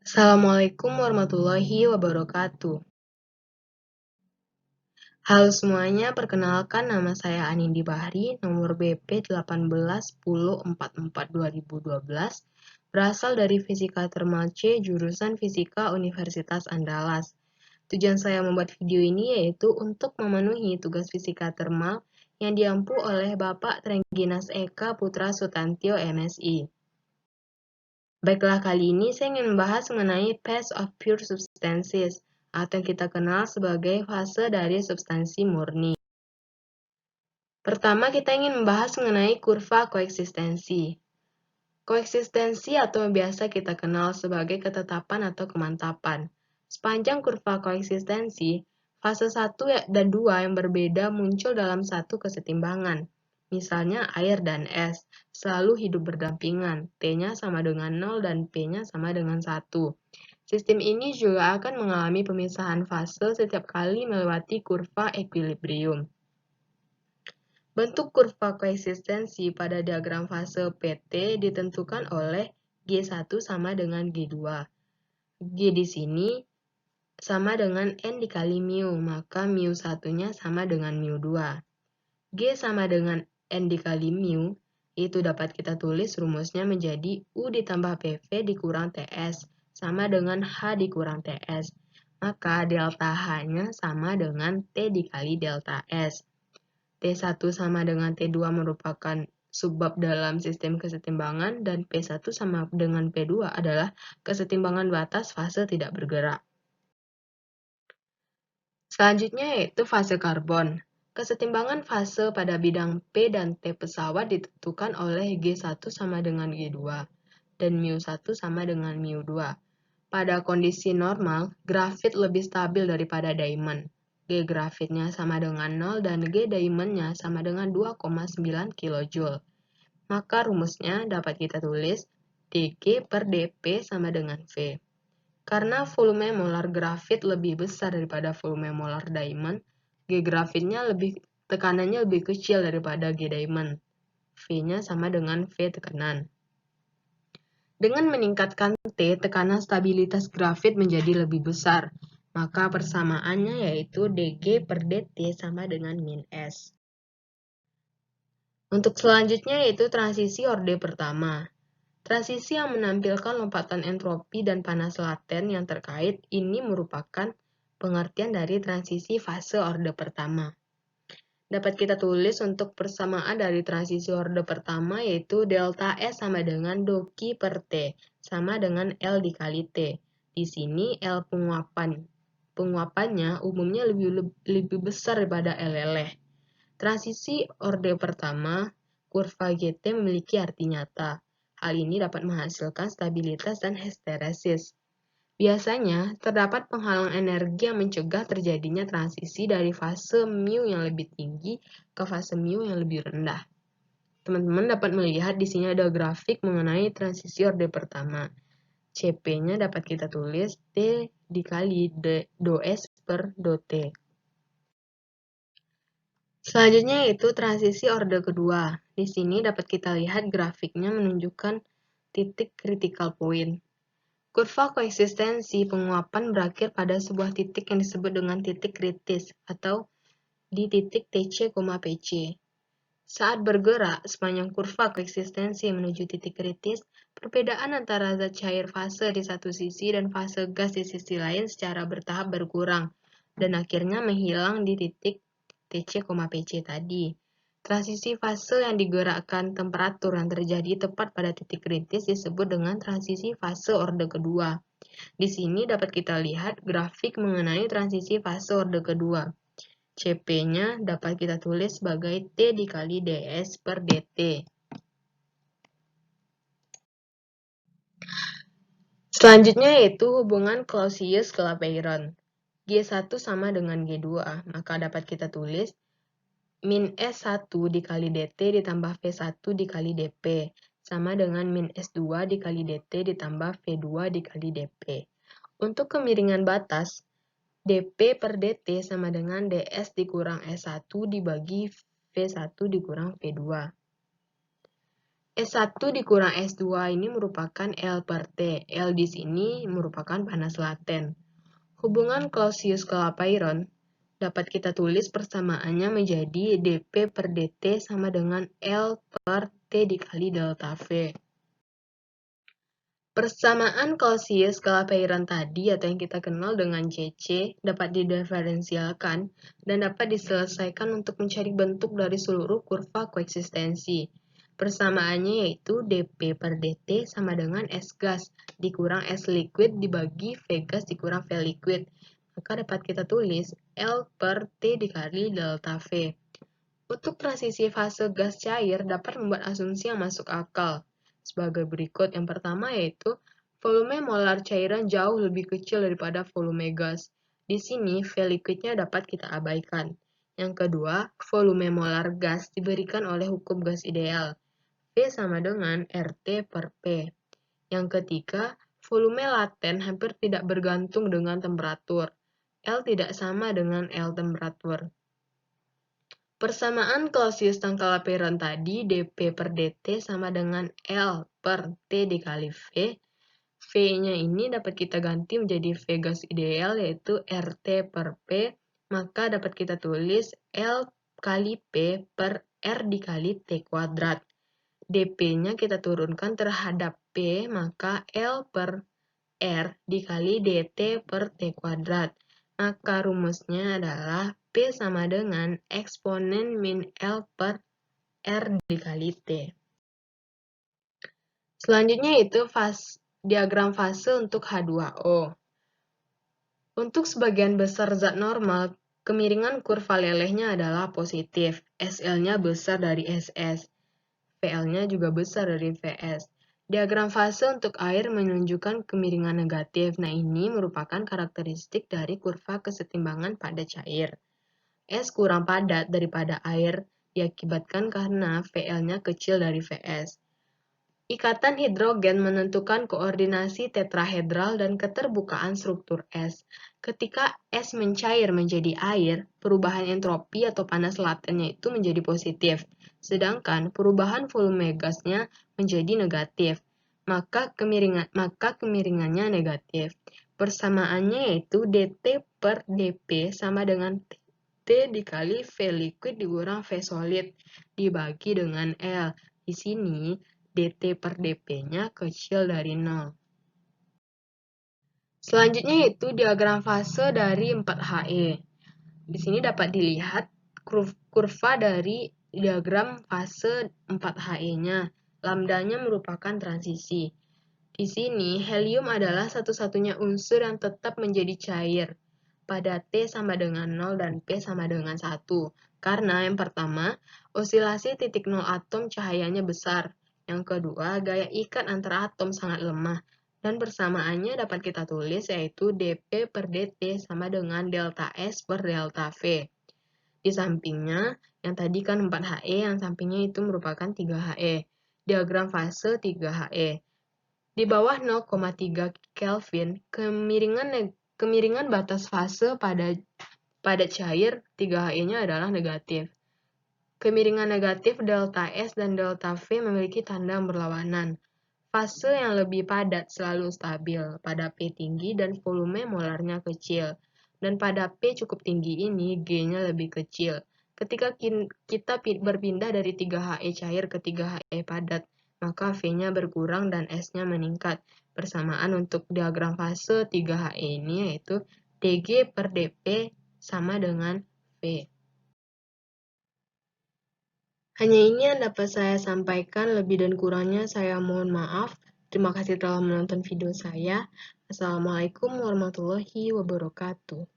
Assalamualaikum warahmatullahi wabarakatuh. Halo semuanya, perkenalkan nama saya Anindi Bahri, nomor BP 181044-2012, berasal dari Fisika Thermal C, jurusan Fisika Universitas Andalas. Tujuan saya membuat video ini yaitu untuk memenuhi tugas fisika thermal yang diampu oleh Bapak Trengginas Eka Putra Sutantio, MSI. Baiklah, kali ini saya ingin membahas mengenai phase of pure substances, atau yang kita kenal sebagai fase dari substansi murni. Pertama, kita ingin membahas mengenai kurva koeksistensi. Koeksistensi atau biasa kita kenal sebagai ketetapan atau kemantapan. Sepanjang kurva koeksistensi, fase 1 dan 2 yang berbeda muncul dalam satu kesetimbangan. Misalnya air dan es, selalu hidup berdampingan, T-nya sama dengan 0 dan P-nya sama dengan 1. Sistem ini juga akan mengalami pemisahan fase setiap kali melewati kurva equilibrium. Bentuk kurva koeksistensi pada diagram fase PT ditentukan oleh G1 sama dengan G2. G di sini sama dengan N dikali mu, maka mu 1-nya sama dengan mu 2. G sama dengan N dikali mu, itu dapat kita tulis rumusnya menjadi U ditambah PV dikurang TS, sama dengan H dikurang TS. Maka delta H-nya sama dengan T dikali delta S. T1 sama dengan T2 merupakan subbab dalam sistem kesetimbangan, dan P1 sama dengan P2 adalah kesetimbangan batas fase tidak bergerak. Selanjutnya yaitu fase karbon. Kesetimbangan fase pada bidang P dan T pesawat ditentukan oleh G1 sama dengan G2, dan μ1 sama dengan μ2. Pada kondisi normal, grafit lebih stabil daripada diamond. G grafitnya sama dengan 0 dan G diamondnya sama dengan 2,9 kJ. Maka rumusnya dapat kita tulis dG per dP sama dengan V. Karena volume molar grafit lebih besar daripada volume molar diamond, G grafitnya tekanannya lebih kecil daripada G diamond. V-nya sama dengan V tekanan. Dengan meningkatkan T, tekanan stabilitas grafit menjadi lebih besar. Maka persamaannya yaitu dG per dt sama dengan min S. Untuk selanjutnya yaitu transisi orde pertama. Transisi yang menampilkan lompatan entropi dan panas laten yang terkait ini merupakan pengertian dari transisi fase orde pertama. Dapat kita tulis untuk persamaan dari transisi orde pertama yaitu delta S sama dengan dQ per T, sama dengan L dikali T. Di sini L penguapannya umumnya lebih besar daripada L. Transisi orde pertama, kurva GT memiliki arti nyata. Hal ini dapat menghasilkan stabilitas dan hysteresis. Biasanya, terdapat penghalang energi yang mencegah terjadinya transisi dari fase mu yang lebih tinggi ke fase mu yang lebih rendah. Teman-teman dapat melihat di sini ada grafik mengenai transisi orde pertama. CP-nya dapat kita tulis T dikali do S per do T. Selanjutnya yaitu transisi orde kedua. Di sini dapat kita lihat grafiknya menunjukkan titik critical point. Kurva koeksistensi penguapan berakhir pada sebuah titik yang disebut dengan titik kritis atau di titik TC, PC. Saat bergerak sepanjang kurva koeksistensi menuju titik kritis, perbedaan antara zat cair fase di satu sisi dan fase gas di sisi lain secara bertahap berkurang dan akhirnya menghilang di titik TC, PC tadi. Transisi fase yang digerakkan temperatur yang terjadi tepat pada titik kritis disebut dengan transisi fase orde kedua. Di sini dapat kita lihat grafik mengenai transisi fase orde kedua. CP-nya dapat kita tulis sebagai T dikali ds per dt. Selanjutnya yaitu hubungan Clausius-Clapeyron. G1 sama dengan G2, maka dapat kita tulis min S1 dikali dt ditambah V1 dikali dP, sama dengan min S2 dikali dt ditambah V2 dikali dP. Untuk kemiringan batas, dP per dt sama dengan ds dikurang S1 dibagi V1 dikurang V2. S1 dikurang S2 ini merupakan L per T. L di sini merupakan panas laten. Hubungan Clausius-Clapeyron dapat kita tulis persamaannya menjadi dP per dt sama dengan L per T dikali delta V. Persamaan Clausius-Clapeyron tadi atau yang kita kenal dengan CC dapat didiferensialkan dan dapat diselesaikan untuk mencari bentuk dari seluruh kurva koeksistensi. Persamaannya yaitu dP per dt sama dengan S gas dikurang S liquid dibagi V gas dikurang V liquid. Maka dapat kita tulis L per T dikali delta V. Untuk transisi fase gas cair dapat membuat asumsi yang masuk akal sebagai berikut. Yang pertama yaitu volume molar cairan jauh lebih kecil daripada volume gas. Di sini V liquidnya dapat kita abaikan. Yang kedua, volume molar gas diberikan oleh hukum gas ideal. V sama dengan RT per P. Yang ketiga, volume laten hampir tidak bergantung dengan temperatur. L tidak sama dengan L temperatur. Persamaan Clausius-Clapeyron tadi dP per dt sama dengan L per T dikali V. V-nya ini dapat kita ganti menjadi V gas ideal yaitu RT per P. Maka dapat kita tulis L kali P per R dikali T kuadrat. dP-nya kita turunkan terhadap P, maka L per R dikali dt per T kuadrat. Maka rumusnya adalah P sama dengan eksponen min L per R dikali T. Selanjutnya itu diagram fase untuk H2O. Untuk sebagian besar zat normal, kemiringan kurva lelehnya adalah positif. SL-nya besar dari SS. VL-nya juga besar dari VS. Diagram fase untuk air menunjukkan kemiringan negatif. Nah, ini merupakan karakteristik dari kurva kesetimbangan pada cair. S kurang padat daripada air diakibatkan karena VL-nya kecil dari VS. Ikatan hidrogen menentukan koordinasi tetrahedral dan keterbukaan struktur S. Ketika S mencair menjadi air, perubahan entropi atau panas latennya itu menjadi positif, sedangkan perubahan volume gasnya menjadi negatif. Maka kemiringannya negatif. Persamaannya yaitu dt per dP sama dengan T dikali V liquid dikurang V solid dibagi dengan L. Di sini dt per dP-nya kecil dari 0. Selanjutnya yaitu diagram fase dari 4HE. Di sini dapat dilihat kurva dari diagram fase 4HE-nya. Lambdanya merupakan transisi. Di sini, helium adalah satu-satunya unsur yang tetap menjadi cair pada T sama dengan 0 dan P sama dengan 1. Karena yang pertama, osilasi titik 0 atom cahayanya besar. Yang kedua, gaya ikat antara atom sangat lemah. Dan persamaannya dapat kita tulis yaitu dP per dt sama dengan delta S per delta V. Di sampingnya, yang tadi kan 4HE, yang sampingnya itu merupakan 3HE. Diagram fase 3HE. Di bawah 0,3 Kelvin, kemiringan batas fase pada cair 3HE-nya adalah negatif. Kemiringan negatif delta S dan delta V memiliki tanda berlawanan. Fase yang lebih padat selalu stabil pada P tinggi dan volume molarnya kecil. Dan pada P cukup tinggi ini, G-nya lebih kecil. Ketika kita berpindah dari 3HE cair ke 3HE padat, maka V-nya berkurang dan S-nya meningkat. Persamaan untuk diagram fase 3HE ini yaitu dG per dP sama dengan V. Hanya ini yang dapat saya sampaikan, lebih dan kurangnya saya mohon maaf. Terima kasih telah menonton video saya. Assalamualaikum warahmatullahi wabarakatuh.